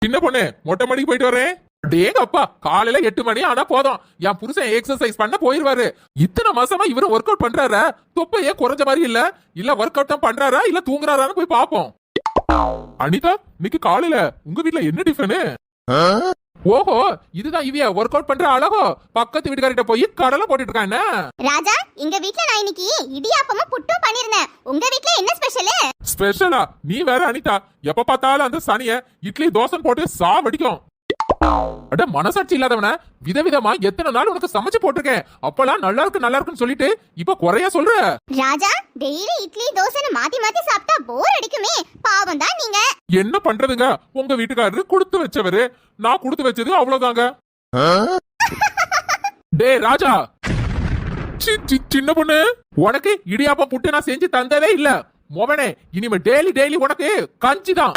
சின்ன பொண்ணு மொட்டை மாடிக்கு போயிட்டு வரேன். டேங்க அப்பா, காலையில 8 மணி ஆனா போதும் என் புருஷன் எக்ஸசைஸ் பண்ண போயிருவாரு. இத்தனை மாசமா இவரு ஒர்க் அவுட் பண்றாரா? தொப்பையே குறைஞ்ச மாதிரி இல்ல ஒர்க் அவுட் தான் பண்றாரா இல்ல தூங்குறாரான்னு போய் பாப்போம். அனிதா, இன்னைக்கு காலையில உங்க வீட்ல என்ன டிஃபனு? ஓஹோ, இதுதான் இவிய ஒர்க் அவுட் பண்ற அழகோ. பக்கத்து வீட்டுக்காரிட்ட போய் கடலை போட்டுட்டு இருக்கானே. ராஜா, எங்க வீட்ல நான் இன்னைக்கு இடியாப்பமும் புட்டும் பண்ணிருந்தேன். உங்க வீட்ல என்ன ஸ்பெஷல்? ஸ்பெஷலா? நீ வேற அனிதா, எப்ப பார்த்தாலும் அந்த சனிய இட்லி தோசை போட்டு சாவடிக்கும். அட மனசாட்சி இல்லாதவன, விதவிதமா எத்தனை நாள் உனக்கு சமைச்சு போட்டிருக்கேன். அப்பெல்லாம் நல்லா இருக்குன்னு சொல்லிட்டு இப்ப குறையா சொல்ற. ராஜா, டெய்லி இட்லி தோசைன்னு மாத்தி மாத்தி சாப்பிட்டா போர் அடிக்குமே. பாவம் தான் நீங்க. என்ன பண்றதுங்க, உங்க வீட்டுக்காரரு கொடுத்து வச்சவரு, நான் கொடுத்து வச்சது அவ்வளவுதாங்க. டே ராஜா, சின்ன பொண்ணு, உனக்கு இடியாப்பம் புட்டு நான் செஞ்சு தந்ததே இல்ல மோவனே. இனிமே டெய்லி உனக்கு கஞ்சி தான்.